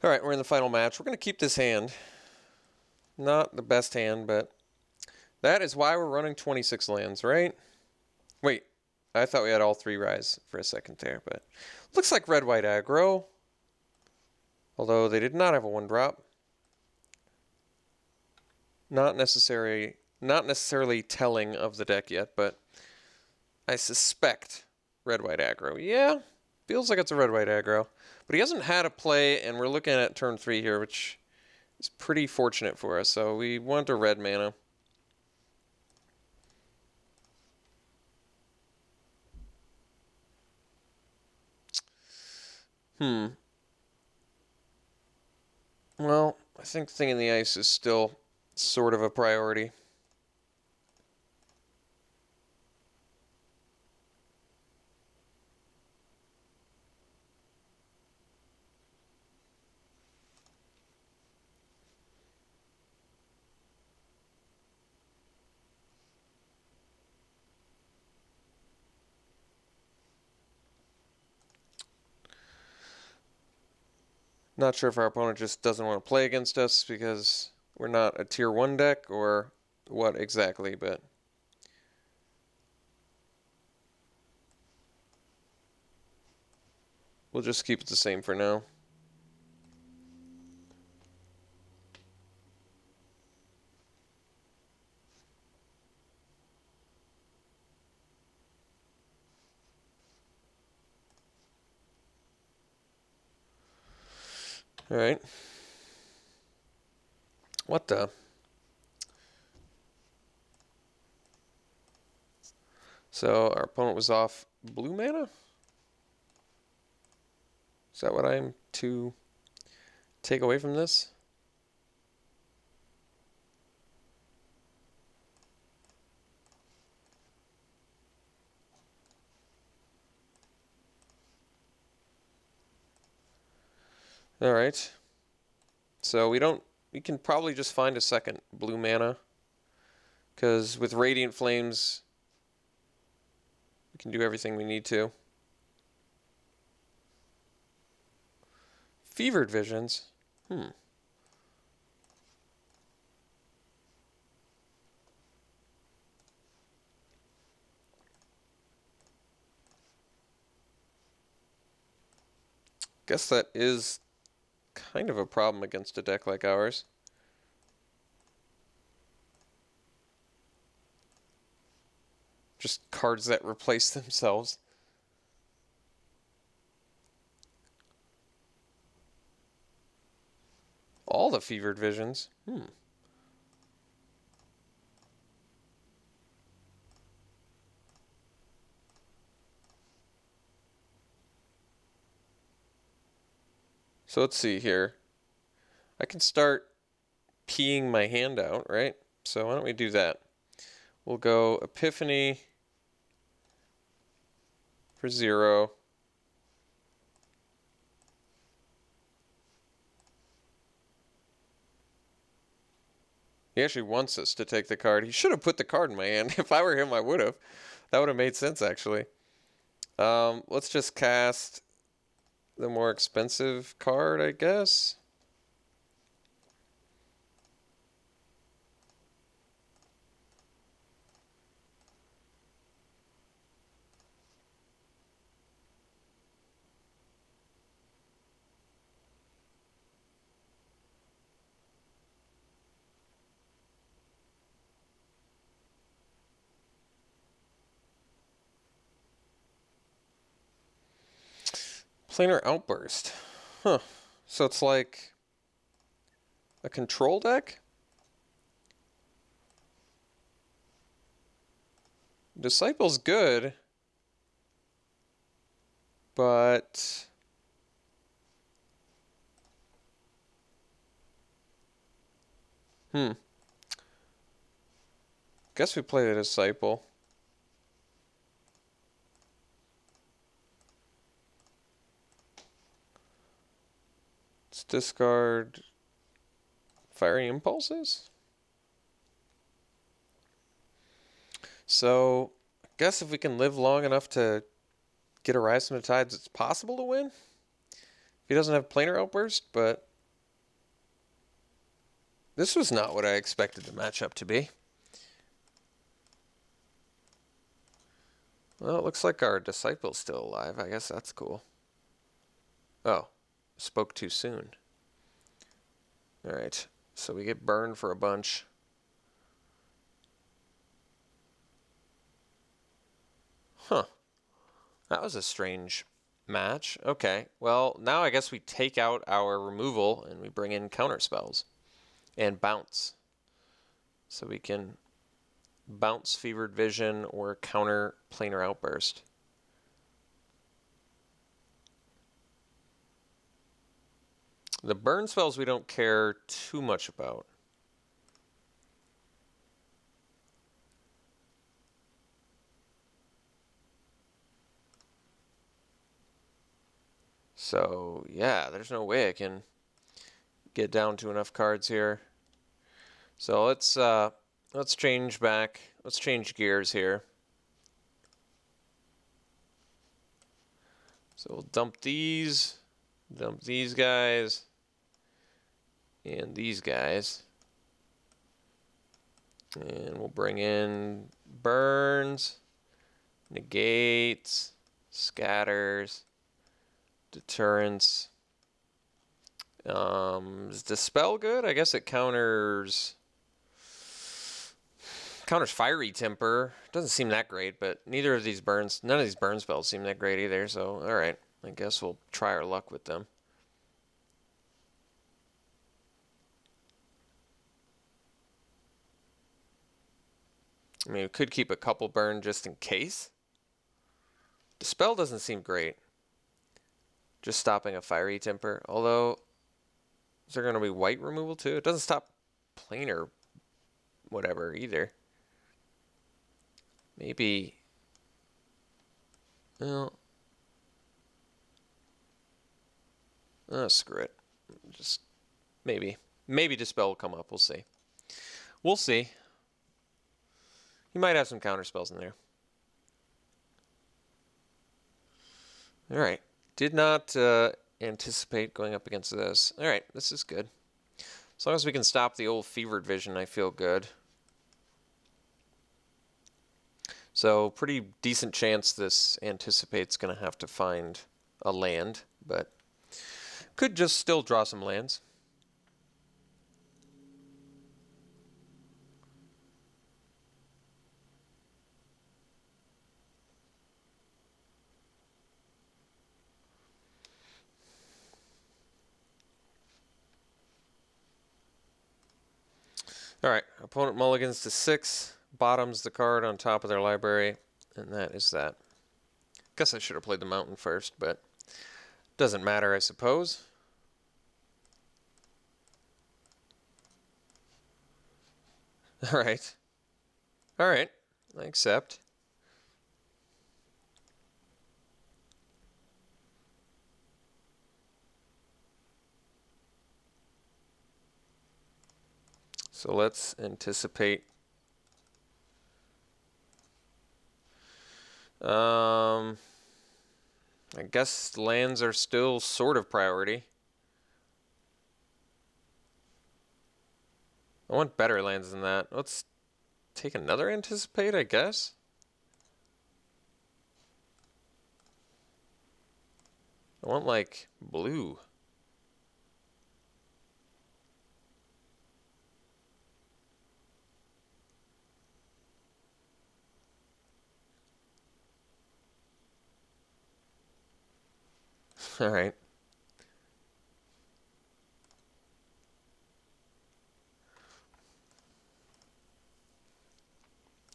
All right, we're in the final match. We're going to keep this hand. Not the best hand, but that is why we're running 26 lands, right? Wait, I thought we had all 3 rise for a second there, but looks like red-white aggro. Although they did not have a 1-drop. Not necessarily telling of the deck yet, but I suspect red-white aggro. Yeah, feels like it's a red-white aggro. But he hasn't had a play, and we're looking at turn 3 here, which is pretty fortunate for us. So we want a red mana. Well, I think Thing in the Ice is still sort of a priority. Not sure if our opponent just doesn't want to play against us because we're not a tier 1 deck or what exactly, but we'll just keep it the same for now. All right. What the? So our opponent was off blue mana? Is that what I'm to take away from this? All right. So we can probably just find a second blue mana, because with Radiant Flames, we can do everything we need to. Fevered Visions? Guess that is kind of a problem against a deck like ours. Just cards that replace themselves. All the Fevered Visions. So let's see here. I can start peeing my hand out, right? So why don't we do that? We'll go Epiphany for 0. He actually wants us to take the card. He should have put the card in my hand. If I were him, I would have. That would have made sense, actually. Let's just cast the more expensive card, I guess. Planar Outburst. Huh. So it's like a control deck? Disciple's good, but guess we play a Disciple. Let's discard Fiery Impulses. So, I guess if we can live long enough to get a Rise from the Tides, it's possible to win. If he doesn't have Planar Outburst, but This was not what I expected the matchup to be. Well, it looks like our disciple's still alive. I guess that's cool. Oh, spoke too soon. Alright, so we get burned for a bunch. Huh. That was a strange match. Okay, well, now I guess we take out our removal and we bring in counter spells and bounce. So we can bounce Fevered Vision or counter Planar Outburst. The burn spells we don't care too much about. So yeah, there's no way I can get down to enough cards here. So let's change back. Let's change gears here. So we'll dump these guys, and these guys. And we'll bring in burns, negates, scatters, deterrence. Is Dispel good? I guess it counters Fiery Temper. Doesn't seem that great, but none of these burn spells seem that great either, so alright. I guess we'll try our luck with them. I mean, we could keep a couple burn just in case. Dispel doesn't seem great. Just stopping a Fiery Temper. Although, is there going to be white removal too? It doesn't stop planar whatever either. Maybe. Well. Oh, screw it. Just maybe. Maybe Dispel will come up. We'll see. We'll see. He might have some counter spells in there. Alright. Did not anticipate going up against this. Alright, this is good. As long as we can stop the old Fevered Vision, I feel good. So, pretty decent chance this anticipate's going to have to find a land, but could just still draw some lands. Alright, opponent mulligans to 6, bottoms the card on top of their library, and that is that. Guess I should have played the mountain first, but doesn't matter, I suppose. Alright. Alright, I accept. So let's anticipate. I guess lands are still sort of priority. I want better lands than that. Let's take another anticipate, I guess. I want like blue. All right.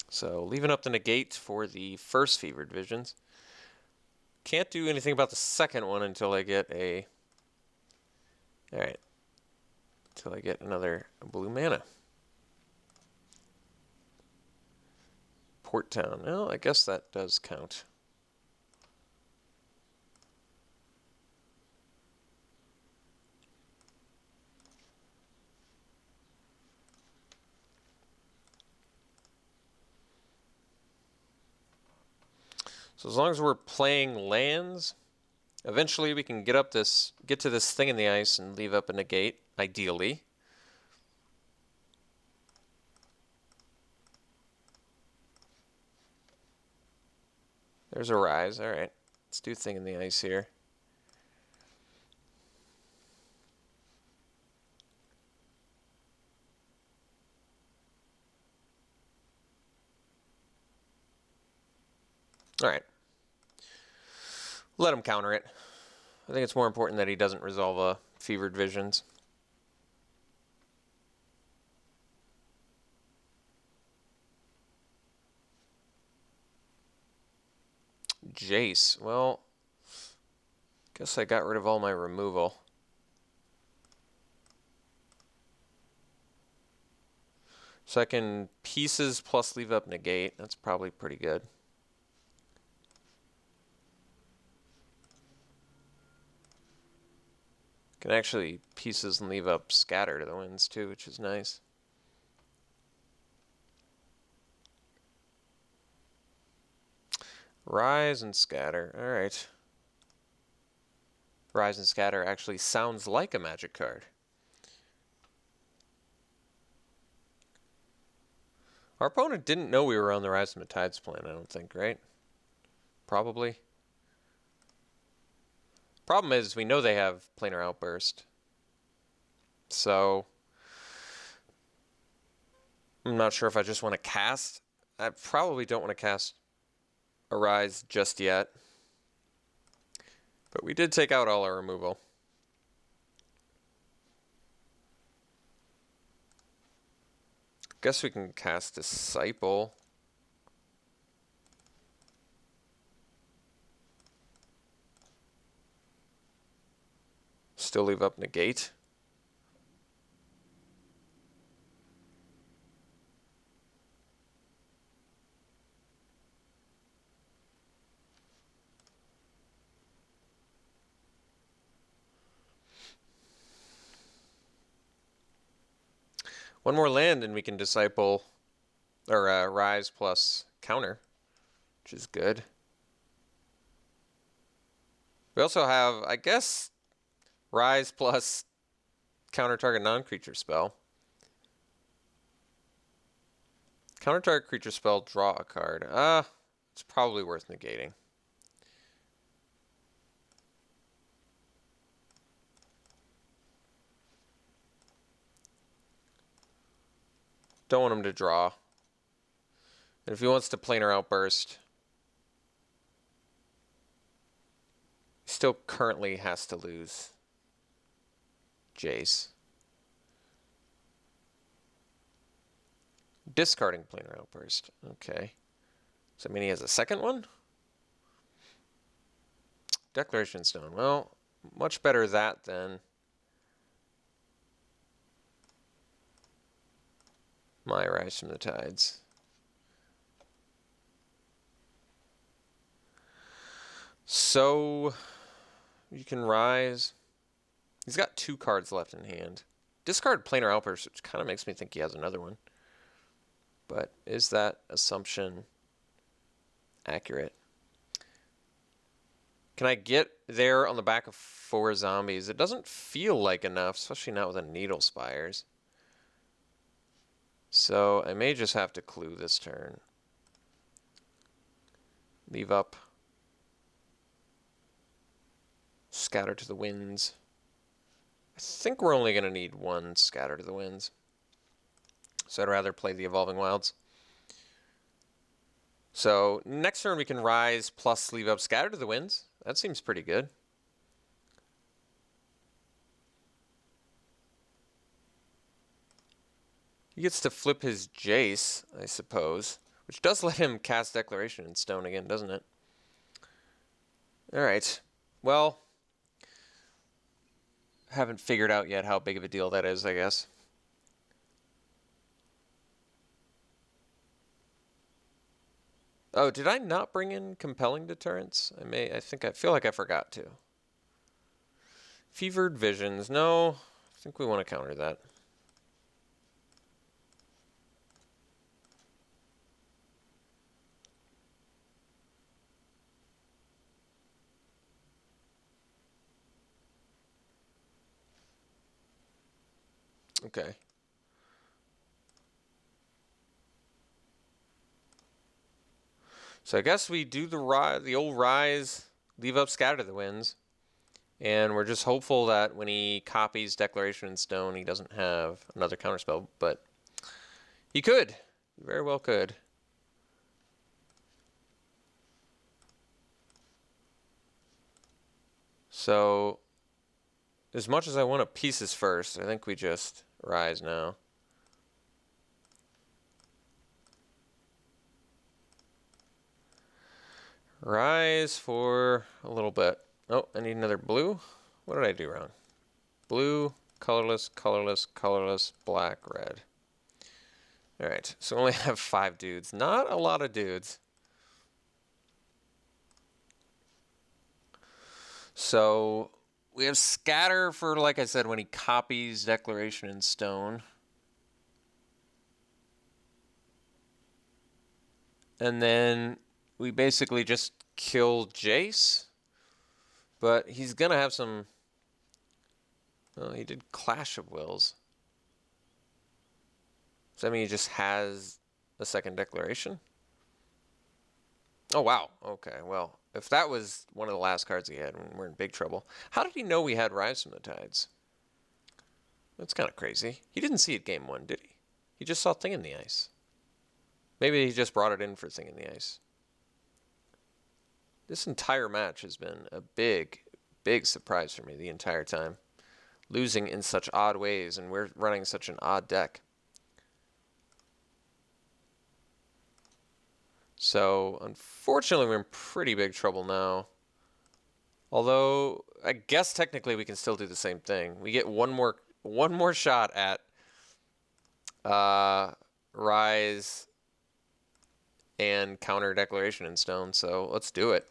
So leaving up the negate for the first Fevered Visions. Can't do anything about the second one until I get a... Alright. Until I get another blue mana. Port Town. Well, I guess that does count. So as long as we're playing lands, eventually we can get to this thing in the ice and leave up a negate, ideally. There's a rise. All right. Let's do Thing in the Ice here. All right. Let him counter it. I think it's more important that he doesn't resolve Fevered Visions. Jace. Well, guess I got rid of all my removal. So I can pieces plus leave up negate. That's probably pretty good. Can actually pieces and leave up scatter to the winds too, which is nice. Rise and scatter. All right. Rise and scatter actually sounds like a magic card. Our opponent didn't know we were on the Rise from the Tides plan, I don't think, right? Probably. Problem is, we know they have Planar Outburst. So, I'm not sure if I just want to cast. I probably don't want to cast a Rise just yet. But we did take out all our removal. Guess we can cast Disciple. Still leave up negate. One more land and we can Disciple, or Rise plus counter, which is good. We also have, I guess, Rise plus counter target non-creature spell. Counter target creature spell, draw a card. It's probably worth negating. Don't want him to draw. And if he wants to Planar Outburst, he still currently has to lose Jace. Discarding Planar Outburst. Okay. Does that mean he has a second one? Declaration Stone. Well, much better that than my Rise from the Tides. So, you can Rise. He's got 2 cards left in hand. Discard Planar Outburst, which kind of makes me think he has another one. But is that assumption accurate? Can I get there on the back of 4 zombies? It doesn't feel like enough, especially not with a Needle Spires. So I may just have to clue this turn. Leave up. Scatter to the Winds. I think we're only going to need 1 Scatter to the Winds. So I'd rather play the Evolving Wilds. So next turn we can Rise plus leave up Scatter to the Winds. That seems pretty good. He gets to flip his Jace, I suppose, which does let him cast Declaration in Stone again, doesn't it? Alright. Well, haven't figured out yet how big of a deal that is, I guess. Oh, did I not bring in Compelling Deterrence? I feel like I forgot to. Fevered Visions. No, I think we want to counter that. Okay. So I guess we do the old rise, leave up Scatter to the Winds. And we're just hopeful that when he copies Declaration in Stone, he doesn't have another counterspell. But he could. He very well could. So, as much as I want to pieces first, I think we just rise now. Rise for a little bit. Oh, I need another blue. What did I do wrong? Blue, colorless, colorless, colorless, black, red. Alright, so we only have 5 dudes. Not a lot of dudes. So we have Scatter for, like I said, when he copies Declaration in Stone. And then we basically just kill Jace. But he's going to have some... Well, he did Clash of Wills. Does that mean he just has a second Declaration? Oh, wow. Okay, well, if that was one of the last cards he had, we're in big trouble. How did he know we had Rise from the Tides? That's kind of crazy. He didn't see it game 1, did he? He just saw Thing in the Ice. Maybe he just brought it in for Thing in the Ice. This entire match has been a big, big surprise for me the entire time. Losing in such odd ways, and we're running such an odd deck. So, unfortunately, we're in pretty big trouble now. Although, I guess technically we can still do the same thing. We get one more shot at Rise and counter Declaration in Stone, so let's do it.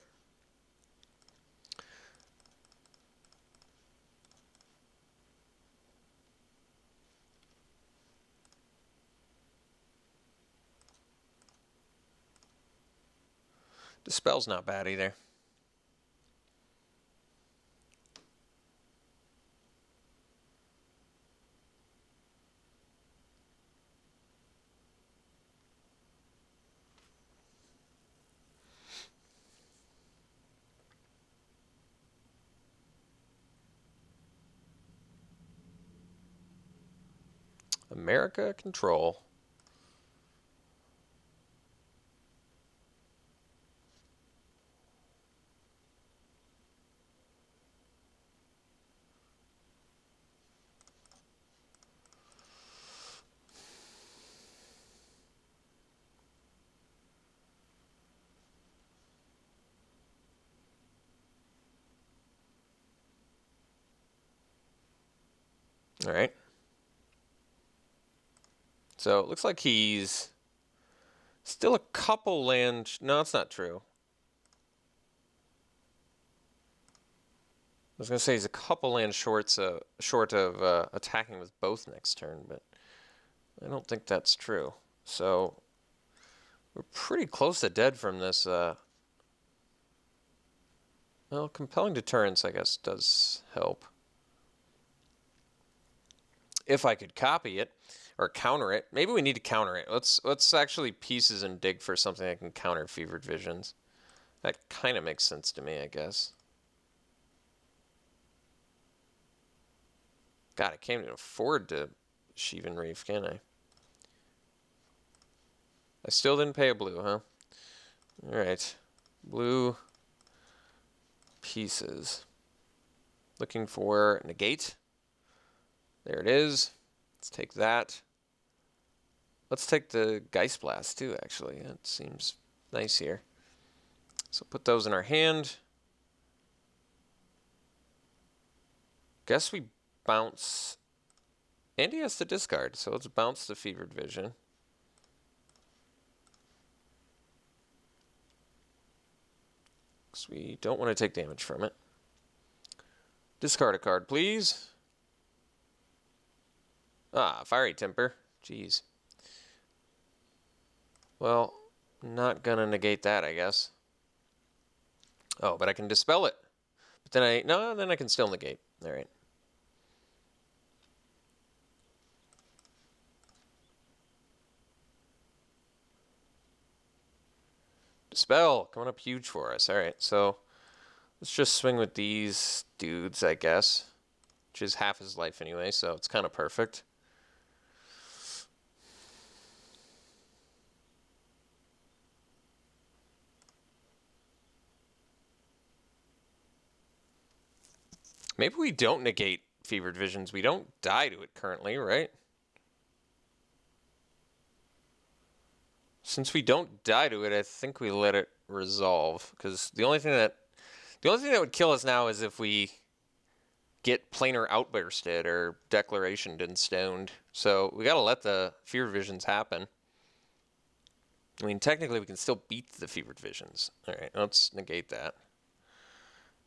Dispel's not bad either. America Control. All right. So it looks like he's still a couple land. No, that's not true. I was going to say he's a couple land short of attacking with both next turn, but I don't think that's true. So we're pretty close to dead from this. Well, compelling deterrence, I guess, does help. If I could copy it or counter it, maybe we need to counter it. Let's actually pieces and dig for something that can counter Fevered Visions. That kind of makes sense to me, I guess. God, I can't even afford to Sheevan Reef, can I? I still didn't pay a blue, huh? Alright. Blue pieces. Looking for negate. There it is. Let's take that. Let's take the Geist Blast too, actually. That seems nice here. So put those in our hand. Guess we bounce. And he has to discard, so let's bounce the Fevered Vision. Because we don't want to take damage from it. Discard a card, please. Ah, Fiery Temper. Jeez. Well, not gonna negate that, I guess. Oh, but I can dispel it. But then then I can still negate. All right. Spell coming up huge for us. All right, so let's just swing with these dudes, I guess, which is half his life anyway, so it's kind of perfect. Maybe we don't negate Fevered Visions. We don't die to it currently, right? Since we don't die to it, I think we let it resolve. Because the only thing that would kill us now is if we get planar outbursted or declarationed and stoned. So we gotta let the Fevered Visions happen. I mean, technically we can still beat the Fevered Visions. All right, let's negate that.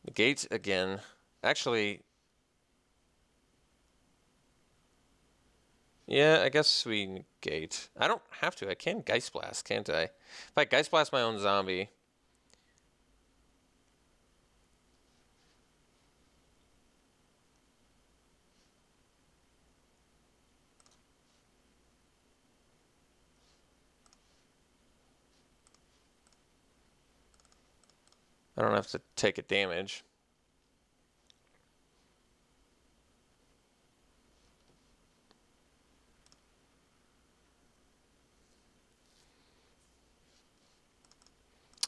Negate again. Actually, yeah, I guess we negate. I don't have to. I can Geist Blast, can't I? If I Geist Blast my own zombie. I don't have to take a damage.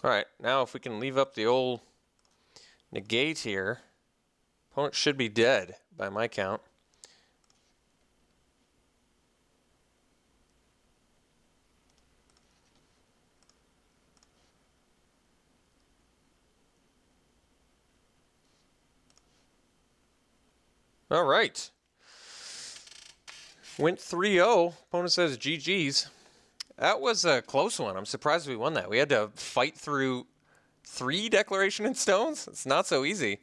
Alright, now if we can leave up the old negate here, opponent should be dead by my count. Alright. Went 3-0. Opponent says GG's. That was a close one. I'm surprised we won that. We had to fight through 3 Declaration in Stones. It's not so easy.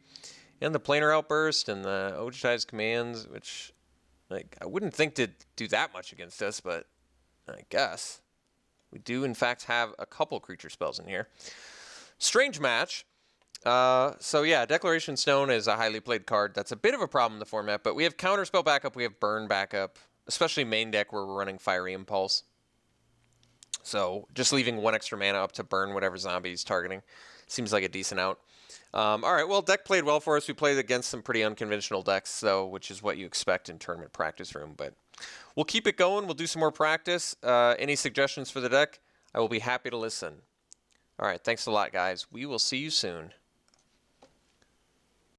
And the Planar Outburst and the Ojitized Commands, which like I wouldn't think to do that much against us, but I guess. We do, in fact, have a couple creature spells in here. Strange match. So yeah, Declaration Stone is a highly played card. That's a bit of a problem in the format, but we have Counterspell backup, we have Burn backup, especially main deck where we're running Fiery Impulse. So just leaving 1 extra mana up to burn whatever zombie he's targeting seems like a decent out. All right, well, deck played well for us. We played against some pretty unconventional decks, so which is what you expect in tournament practice room. But we'll keep it going. We'll do some more practice. Any suggestions for the deck? I will be happy to listen. All right, thanks a lot, guys. We will see you soon.